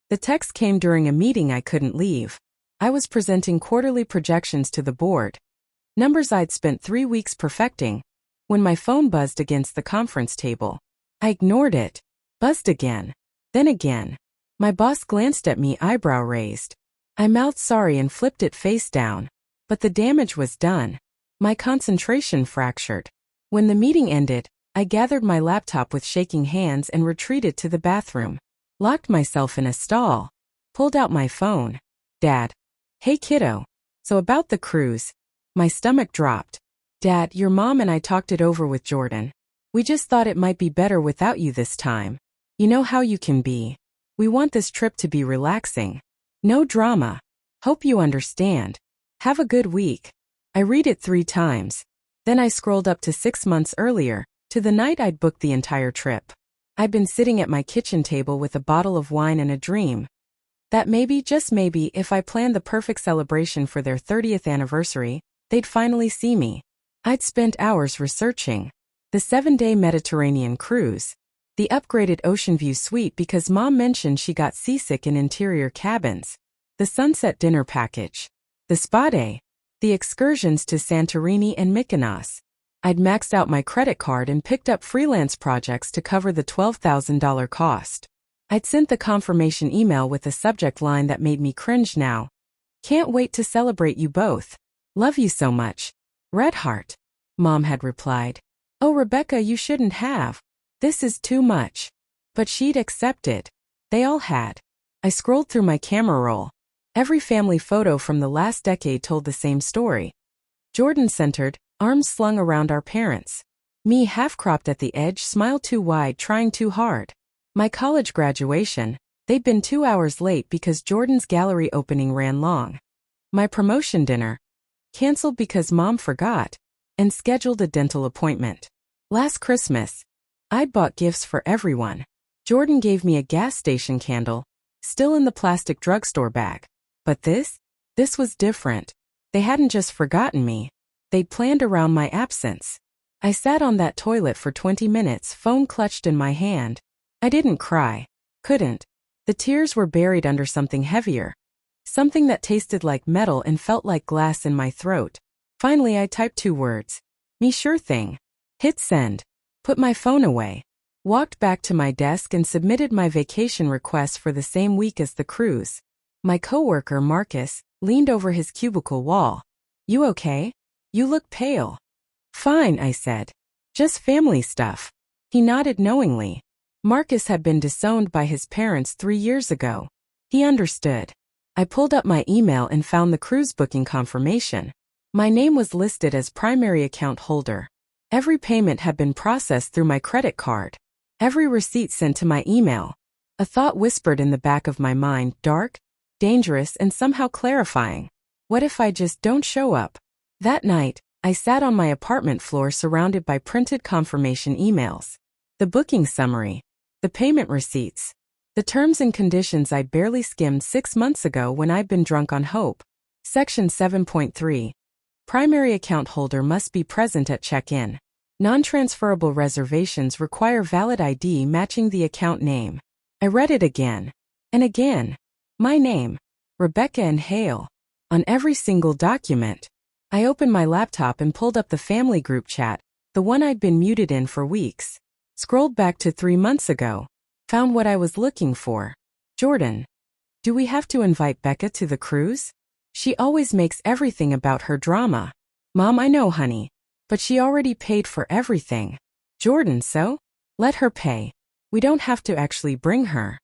The text came during a meeting I couldn't leave. I was presenting quarterly projections to the board. Numbers I'd spent 3 weeks perfecting. When my phone buzzed against the conference table, I ignored it. Buzzed again. Then again. My boss glanced at me, eyebrow raised. I mouthed sorry and flipped it face down. But the damage was done. My concentration fractured. When the meeting ended, I gathered my laptop with shaking hands and retreated to the bathroom. Locked myself in a stall. Pulled out my phone. Dad. Hey kiddo. So about the cruise. My stomach dropped. Dad, your mom and I talked it over with Jordan. We just thought it might be better without you this time. You know how you can be. We want this trip to be relaxing. No drama. Hope you understand. Have a good week. I read it 3 times. Then I scrolled up to 6 months earlier, to the night I'd booked the entire trip. I'd been sitting at my kitchen table with a bottle of wine and a dream. That maybe, just maybe, if I planned the perfect celebration for their 30th anniversary, they'd finally see me. I'd spent hours researching. The 7-day Mediterranean cruise. The upgraded ocean view suite because Mom mentioned she got seasick in interior cabins. The sunset dinner package. The spa day. The excursions to Santorini and Mykonos. I'd maxed out my credit card and picked up freelance projects to cover the $12,000 cost. I'd sent the confirmation email with a subject line that made me cringe now. Can't wait to celebrate you both. Love you so much. Red heart. Mom had replied. Oh, Rebecca, you shouldn't have. This is too much. But she'd accepted. They all had. I scrolled through my camera roll. Every family photo from the last decade told the same story. Jordan-centered, arms slung around our parents. Me half-cropped at the edge, smile too wide, trying too hard. My college graduation, they'd been 2 hours late because Jordan's gallery opening ran long. My promotion dinner, canceled because Mom forgot, and scheduled a dental appointment. Last Christmas, I'd bought gifts for everyone. Jordan gave me a gas station candle, still in the plastic drugstore bag. But this was different. They hadn't just forgotten me. They'd planned around my absence. I sat on that toilet for 20 minutes, phone clutched in my hand. I didn't cry. Couldn't. The tears were buried under something heavier. Something that tasted like metal and felt like glass in my throat. Finally, I typed 2 words. Me sure thing. Hit send. Put my phone away. Walked back to my desk and submitted my vacation request for the same week as the cruise. My coworker, Marcus, leaned over his cubicle wall. You okay? You look pale. Fine, I said. Just family stuff. He nodded knowingly. Marcus had been disowned by his parents 3 years ago. He understood. I pulled up my email and found the cruise booking confirmation. My name was listed as primary account holder. Every payment had been processed through my credit card. Every receipt sent to my email. A thought whispered in the back of my mind, dark, dangerous, and somehow clarifying. What if I just don't show up? That night, I sat on my apartment floor surrounded by printed confirmation emails. The booking summary. The payment receipts. The terms and conditions I'd barely skimmed 6 months ago when I'd been drunk on hope. Section 7.3. Primary account holder must be present at check-in. Non-transferable reservations require valid ID matching the account name. I read it again. And again. My name. Rebecca and Hale. On every single document. I opened my laptop and pulled up the family group chat, the one I'd been muted in for weeks. Scrolled back to 3 months ago. Found what I was looking for. Jordan. Do we have to invite Becca to the cruise? She always makes everything about her drama. Mom, I know, honey. But she already paid for everything. Jordan, so? Let her pay. We don't have to actually bring her.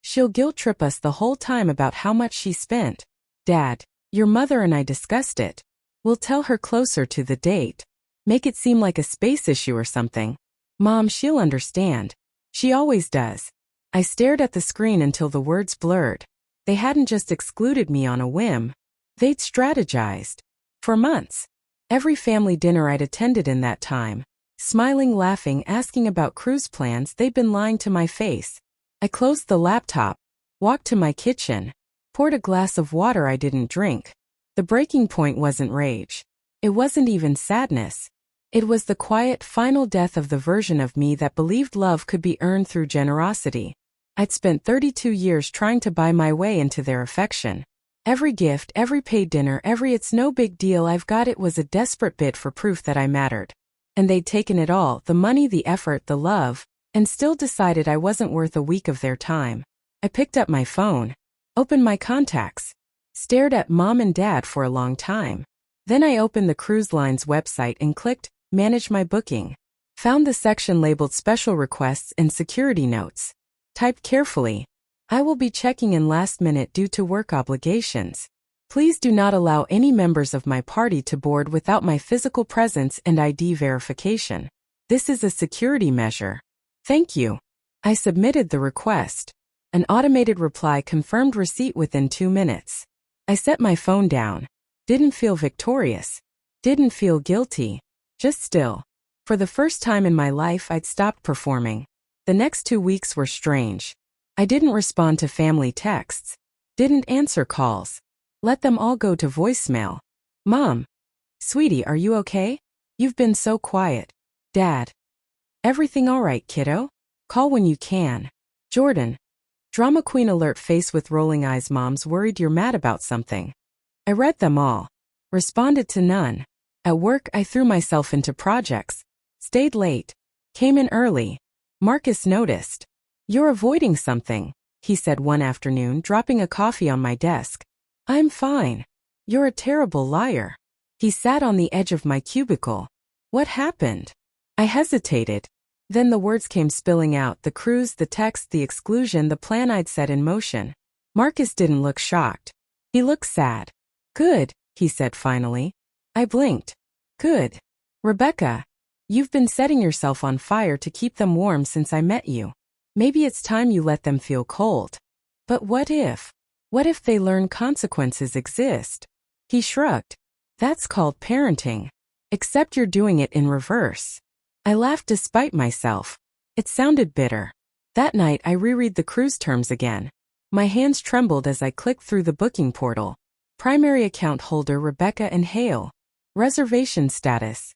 She'll guilt trip us the whole time about how much she spent. Dad, your mother and I discussed it. We'll tell her closer to the date. Make it seem like a space issue or something. Mom, she'll understand. She always does. I stared at the screen until the words blurred. They hadn't just excluded me on a whim. They'd strategized. For months. Every family dinner I'd attended in that time. Smiling, laughing, asking about cruise plans, they'd been lying to my face. I closed the laptop, walked to my kitchen, poured a glass of water I didn't drink. The breaking point wasn't rage. It wasn't even sadness. It was the quiet, final death of the version of me that believed love could be earned through generosity. I'd spent 32 years trying to buy my way into their affection. Every gift, every paid dinner, every "it's no big deal, I've got it" was a desperate bid for proof that I mattered. And they'd taken it all, the money, the effort, the love, and still decided I wasn't worth a week of their time. I picked up my phone, opened my contacts, stared at Mom and Dad for a long time. Then I opened the cruise line's website and clicked Manage My Booking. Found the section labeled Special Requests and Security Notes. Typed carefully, "I will be checking in last minute due to work obligations. Please do not allow any members of my party to board without my physical presence and ID verification. This is a security measure. Thank you." I submitted the request. An automated reply confirmed receipt within 2 minutes. I set my phone down. Didn't feel victorious. Didn't feel guilty. Just still. For the first time in my life, I'd stopped performing. The next 2 weeks were strange. I didn't respond to family texts. Didn't answer calls. Let them all go to voicemail. Mom. Sweetie, are you okay? You've been so quiet. Dad. Everything all right, kiddo? Call when you can. Jordan. Drama queen alert, face with rolling eyes. Mom's worried you're mad about something. I read them all. Responded to none. At work, I threw myself into projects. Stayed late. Came in early. Marcus noticed. "You're avoiding something," he said one afternoon, dropping a coffee on my desk. "I'm fine." "You're a terrible liar." He sat on the edge of my cubicle. "What happened?" I hesitated. Then the words came spilling out, the cruise, the text, the exclusion, the plan I'd set in motion. Marcus didn't look shocked. He looked sad. "Good," he said finally. I blinked. "Good. Rebecca, you've been setting yourself on fire to keep them warm since I met you. Maybe it's time you let them feel cold." "But what if? What if they learn consequences exist?" He shrugged. "That's called parenting. Except you're doing it in reverse." I laughed despite myself. It sounded bitter. That night I reread the cruise terms again. My hands trembled as I clicked through the booking portal. Primary account holder Rebecca and Hale. Reservation status.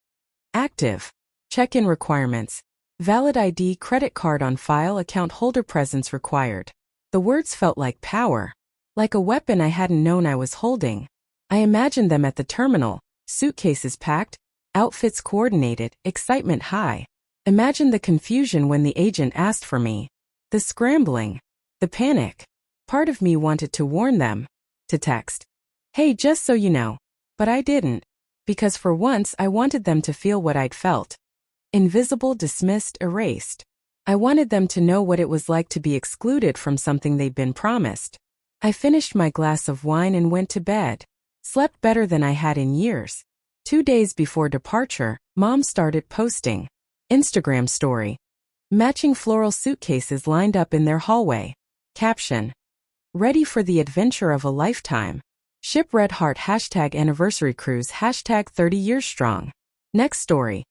Active. Check-in requirements. Valid ID, credit card on file, account holder presence required. The words felt like power. Like a weapon I hadn't known I was holding. I imagined them at the terminal, suitcases packed, outfits coordinated, excitement high. Imagined the confusion when the agent asked for me. The scrambling. The panic. Part of me wanted to warn them. To text. "Hey, just so you know." But I didn't. Because for once I wanted them to feel what I'd felt. Invisible, dismissed, erased. I wanted them to know what it was like to be excluded from something they'd been promised. I finished my glass of wine and went to bed. Slept better than I had in years. 2 days before departure, Mom started posting. Instagram story. Matching floral suitcases lined up in their hallway. Caption. "Ready for the adventure of a lifetime. Ship red heart #anniversary cruise #30 years strong." Next story.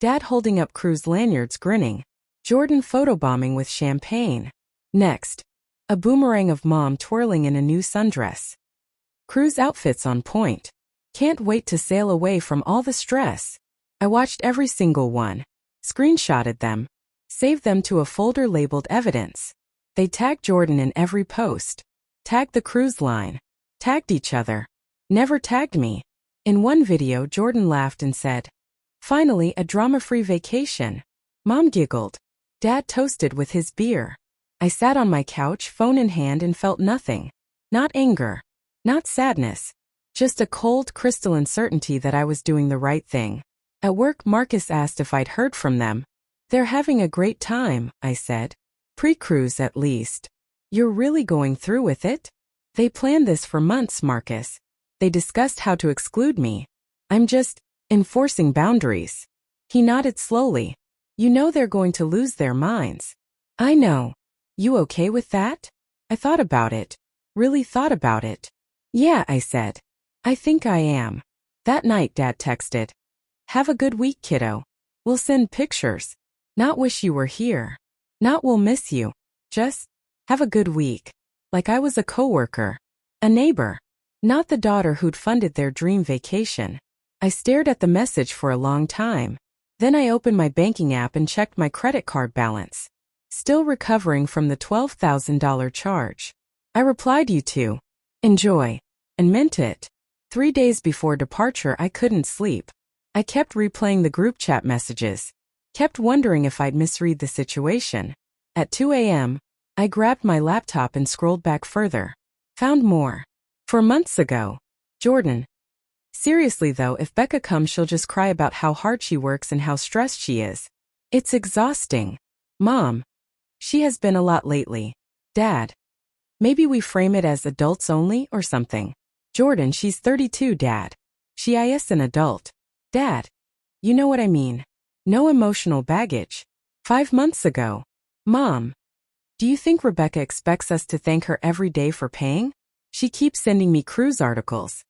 Dad holding up cruise lanyards grinning. Jordan photobombing with champagne. Next. A boomerang of Mom twirling in a new sundress. Cruise outfits on point. Can't wait to sail away from all the stress. I watched every single one. Screenshotted them. Saved them to a folder labeled evidence. They tagged Jordan in every post. Tagged the cruise line. Tagged each other. Never tagged me. In one video, Jordan laughed and said, "Finally, a drama-free vacation." Mom giggled. Dad toasted with his beer. I sat on my couch, phone in hand, and felt nothing. Not anger. Not sadness. Just a cold, crystalline certainty that I was doing the right thing. At work, Marcus asked if I'd heard from them. "They're having a great time," I said. "Pre-cruise at least." "You're really going through with it?" "They planned this for months, Marcus. They discussed how to exclude me. I'm just enforcing boundaries." He nodded slowly. "You know they're going to lose their minds." "I know. You okay with that?" I thought about it. Really thought about it. "Yeah," I said. "I think I am." That night, Dad texted. "Have a good week, kiddo. We'll send pictures. Not wish you were here. Not we'll miss you. Just have a good week." Like I was a coworker. A neighbor. Not the daughter who'd funded their dream vacation. I stared at the message for a long time. Then I opened my banking app and checked my credit card balance. Still recovering from the $12,000 charge. I replied you too. Enjoy. And meant it. 3 days before departure I couldn't sleep. I kept replaying the group chat messages. Kept wondering if I'd misread the situation. At 2 a.m., I grabbed my laptop and scrolled back further. Found more. 4 months ago. Jordan. Seriously though, if Becca comes she'll just cry about how hard she works and how stressed she is. It's exhausting. Mom. She has been a lot lately. Dad. Maybe we frame it as adults only or something. Jordan, she's 32, Dad. She is an adult. Dad. You know what I mean. No emotional baggage. 5 months ago. Mom. Do you think Rebecca expects us to thank her every day for paying? She keeps sending me cruise articles.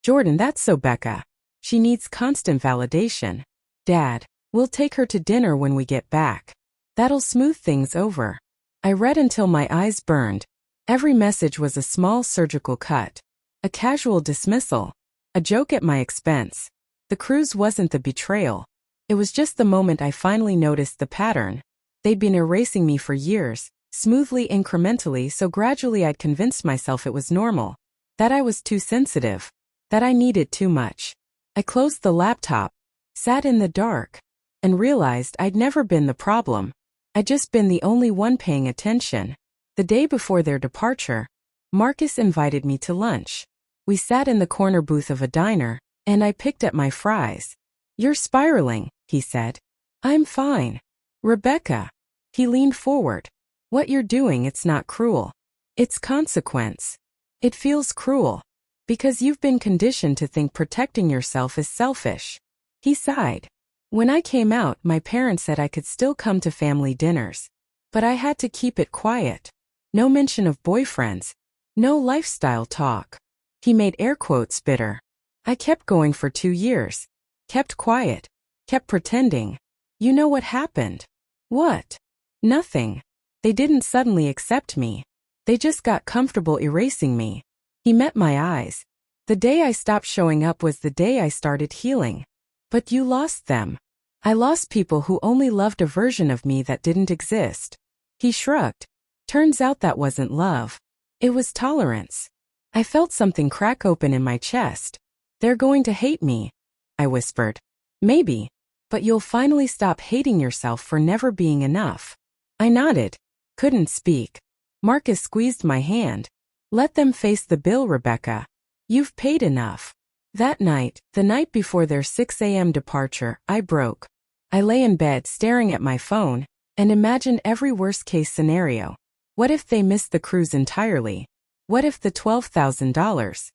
Jordan, that's so Becca. She needs constant validation. Dad. We'll take her to dinner when we get back. That'll smooth things over. I read until my eyes burned. Every message was a small surgical cut. A casual dismissal. A joke at my expense. The cruise wasn't the betrayal. It was just the moment I finally noticed the pattern. They'd been erasing me for years, smoothly, incrementally, so gradually I'd convinced myself it was normal. That I was too sensitive. That I needed too much. I closed the laptop, sat in the dark, and realized I'd never been the problem. I'd just been the only one paying attention. The day before their departure, Marcus invited me to lunch. We sat in the corner booth of a diner, and I picked at my fries. You're spiraling, he said. I'm fine. Rebecca. He leaned forward. What you're doing, it's not cruel. It's consequence. It feels cruel. Because you've been conditioned to think protecting yourself is selfish. He sighed. When I came out, my parents said I could still come to family dinners. But I had to keep it quiet. No mention of boyfriends. No lifestyle talk. He made air quotes bitter. I kept going for 2 years. Kept quiet. Kept pretending. You know what happened? What? Nothing. They didn't suddenly accept me. They just got comfortable erasing me. He met my eyes. The day I stopped showing up was the day I started healing. But you lost them. I lost people who only loved a version of me that didn't exist. He shrugged. Turns out that wasn't love. It was tolerance. I felt something crack open in my chest. They're going to hate me, I whispered. Maybe. But you'll finally stop hating yourself for never being enough. I nodded. Couldn't speak. Marcus squeezed my hand. Let them face the bill, Rebecca. You've paid enough. That night, the night before their 6 a.m. departure, I broke. I lay in bed staring at my phone and imagined every worst-case scenario. What if they missed the cruise entirely? What if the $12,000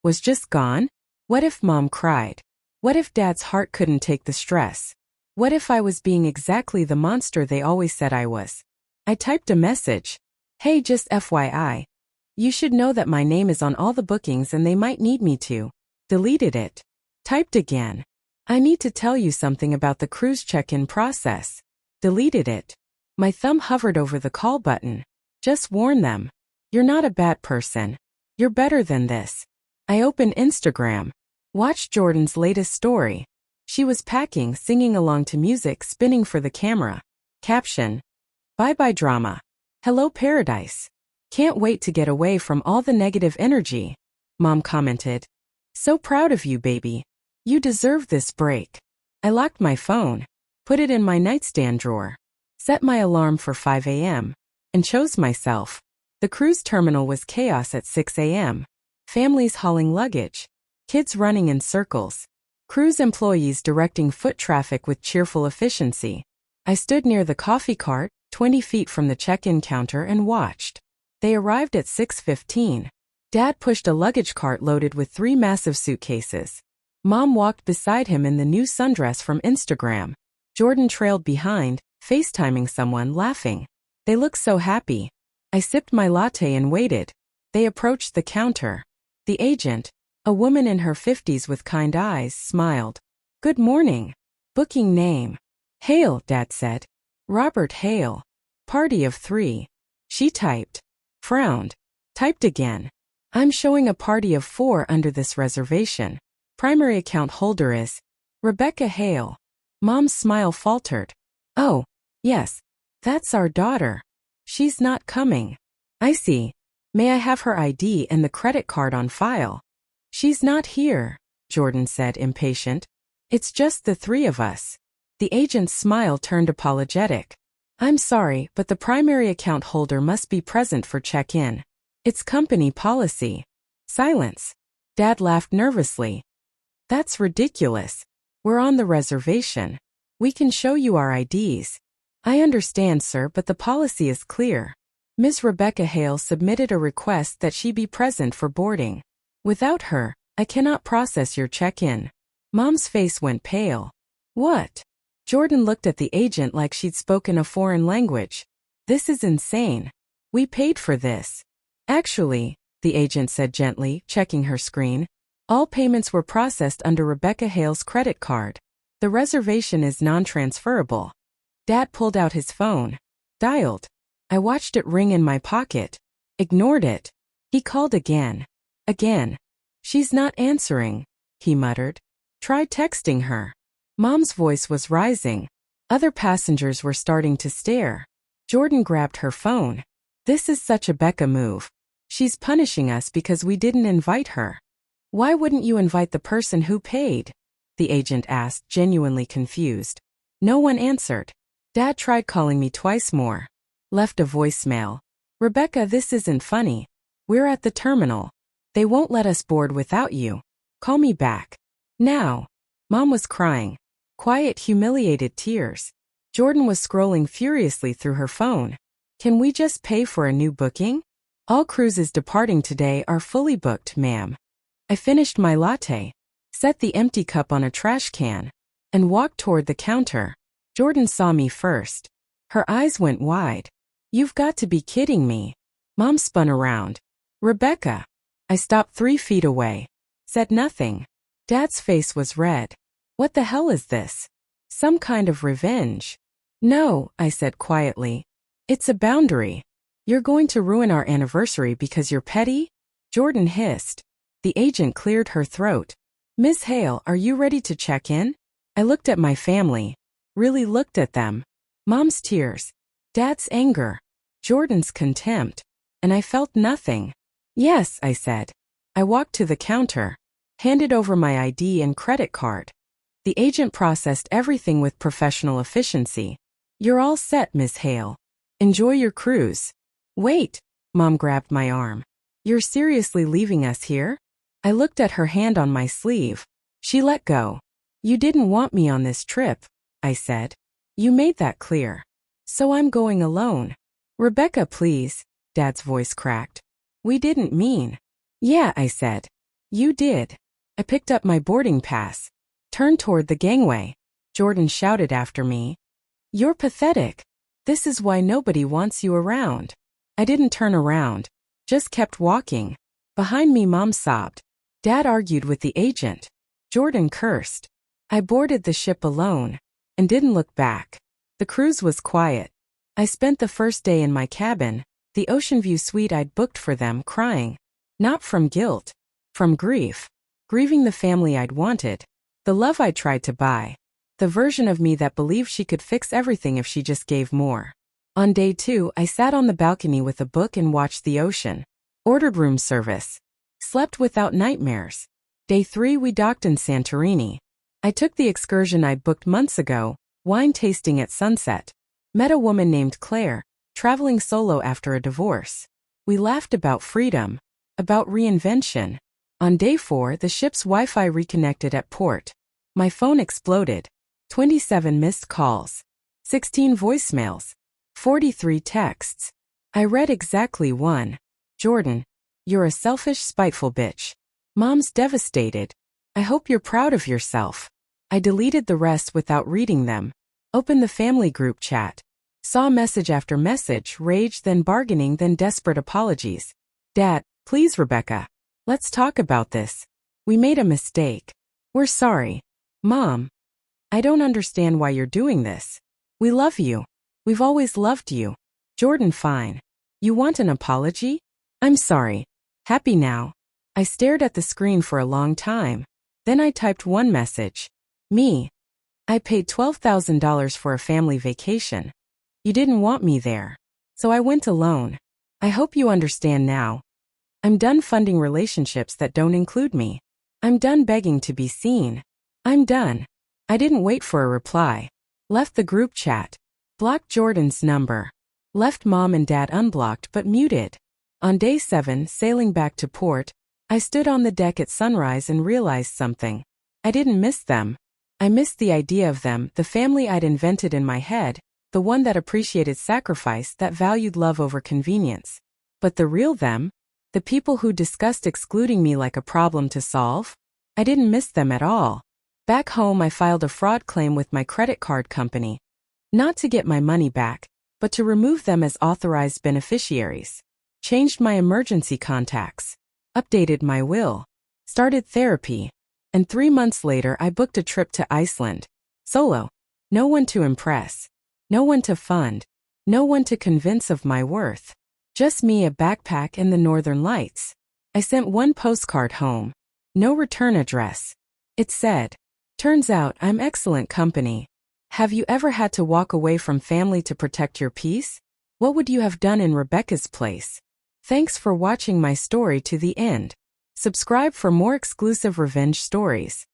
was just gone? What if Mom cried? What if Dad's heart couldn't take the stress? What if I was being exactly the monster they always said I was? I typed a message. Hey, just FYI. You should know that my name is on all the bookings and they might need me to. Deleted it. Typed again. I need to tell you something about the cruise check-in process. Deleted it. My thumb hovered over the call button. Just warn them. You're not a bad person. You're better than this. I opened Instagram. Watched Jordan's latest story. She was packing, singing along to music spinning for the camera. Caption. Bye-bye drama. Hello paradise. Can't wait to get away from all the negative energy. Mom commented. So proud of you, baby. You deserve this break. I locked my phone. Put it in my nightstand drawer. Set my alarm for 5 a.m. and chose myself. The cruise terminal was chaos at 6 a.m. Families hauling luggage. Kids running in circles. Cruise employees directing foot traffic with cheerful efficiency. I stood near the coffee cart, 20 feet from the check-in counter and watched. They arrived at 6:15. Dad pushed a luggage cart loaded with 3 massive suitcases. Mom walked beside him in the new sundress from Instagram. Jordan trailed behind, FaceTiming someone, laughing. They looked so happy. I sipped my latte and waited. They approached the counter. The agent, a woman in her 50s with kind eyes, smiled. Good morning. Booking name. Hale, Dad said. Robert Hale. Party of 3. She typed. Frowned. Typed again. I'm showing a party of 4 under this reservation. Primary account holder is Rebecca Hale. Mom's smile faltered. Oh, yes. That's our daughter. She's not coming. I see. May I have her ID and the credit card on file? She's not here, Jordan said, impatient. It's just the three of us. The agent's smile turned apologetic. I'm sorry, but the primary account holder must be present for check-in. It's company policy. Silence. Dad laughed nervously. That's ridiculous. We're on the reservation. We can show you our IDs. I understand, sir, but the policy is clear. Ms. Rebecca Hale submitted a request that she be present for boarding. Without her, I cannot process your check-in. Mom's face went pale. What? Jordan looked at the agent like she'd spoken a foreign language. This is insane. We paid for this. Actually, the agent said gently, checking her screen, all payments were processed under Rebecca Hale's credit card. The reservation is non-transferable. Dad pulled out his phone. Dialed. I watched it ring in my pocket. Ignored it. He called again. Again. She's not answering, he muttered. Try texting her. Mom's voice was rising. Other passengers were starting to stare. Jordan grabbed her phone. This is such a Becca move. She's punishing us because we didn't invite her. Why wouldn't you invite the person who paid? The agent asked, genuinely confused. No one answered. Dad tried calling me twice more. Left a voicemail. Rebecca, this isn't funny. We're at the terminal. They won't let us board without you. Call me back. Now. Mom was crying. Quiet, humiliated tears. Jordan was scrolling furiously through her phone. Can we just pay for a new booking? All cruises departing today are fully booked, ma'am. I finished my latte, set the empty cup on a trash can, and walked toward the counter. Jordan saw me first. Her eyes went wide. You've got to be kidding me. Mom spun around. Rebecca. I stopped 3 feet away. Said nothing. Dad's face was red. What the hell is this? Some kind of revenge. No, I said quietly. It's a boundary. You're going to ruin our anniversary because you're petty? Jordan hissed. The agent cleared her throat. Miss Hale, are you ready to check in? I looked at my family. Really looked at them. Mom's tears. Dad's anger. Jordan's contempt. And I felt nothing. Yes, I said. I walked to the counter. Handed over my ID and credit card. The agent processed everything with professional efficiency. You're all set, Miss Hale. Enjoy your cruise. Wait. Mom grabbed my arm. You're seriously leaving us here? I looked at her hand on my sleeve. She let go. You didn't want me on this trip, I said. You made that clear. So I'm going alone. Rebecca, please, Dad's voice cracked. We didn't mean. Yeah, I said. You did. I picked up my boarding pass. Turned toward the gangway. Jordan shouted after me. You're pathetic. This is why nobody wants you around. I didn't turn around. Just kept walking. Behind me, Mom sobbed. Dad argued with the agent. Jordan cursed. I boarded the ship alone. And didn't look back. The cruise was quiet. I spent the first day in my cabin, the ocean view suite I'd booked for them, crying. Not from guilt. From grief. Grieving the family I'd wanted. The love I tried to buy. The version of me that believed she could fix everything if she just gave more. On day 2, I sat on the balcony with a book and watched the ocean. Ordered room service. Slept without nightmares. Day 3, we docked in Santorini. I took the excursion I'd booked months ago, wine tasting at sunset. Met a woman named Claire, traveling solo after a divorce. We laughed about freedom. About reinvention. On day 4, the ship's Wi-Fi reconnected at port. My phone exploded. 27 missed calls. 16 voicemails. 43 texts. I read exactly one. Jordan, you're a selfish, spiteful bitch. Mom's devastated. I hope you're proud of yourself. I deleted the rest without reading them. Opened the family group chat. Saw message after message, rage, then bargaining, then desperate apologies. Dad, please, Rebecca. Let's talk about this. We made a mistake. We're sorry. Mom. I don't understand why you're doing this. We love you. We've always loved you. Jordan, fine. You want an apology? I'm sorry. Happy now? I stared at the screen for a long time. Then I typed one message. Me. I paid $12,000 for a family vacation. You didn't want me there. So I went alone. I hope you understand now. I'm done funding relationships that don't include me. I'm done begging to be seen. I'm done. I didn't wait for a reply. Left the group chat. Blocked Jordan's number. Left mom and dad unblocked but muted. On day 7, sailing back to port, I stood on the deck at sunrise and realized something. I didn't miss them. I missed the idea of them, the family I'd invented in my head, the one that appreciated sacrifice, that valued love over convenience. But the real them? The people who discussed excluding me like a problem to solve? I didn't miss them at all. Back home, I filed a fraud claim with my credit card company. Not to get my money back, but to remove them as authorized beneficiaries. Changed my emergency contacts. Updated my will. Started therapy. And 3 months later, I booked a trip to Iceland. Solo. No one to impress. No one to fund. No one to convince of my worth. Just me, a backpack, and the Northern Lights. I sent one postcard home. No return address. It said, "Turns out I'm excellent company. Have you ever had to walk away from family to protect your peace? What would you have done in Rebecca's place?" Thanks for watching my story to the end. Subscribe for more exclusive revenge stories.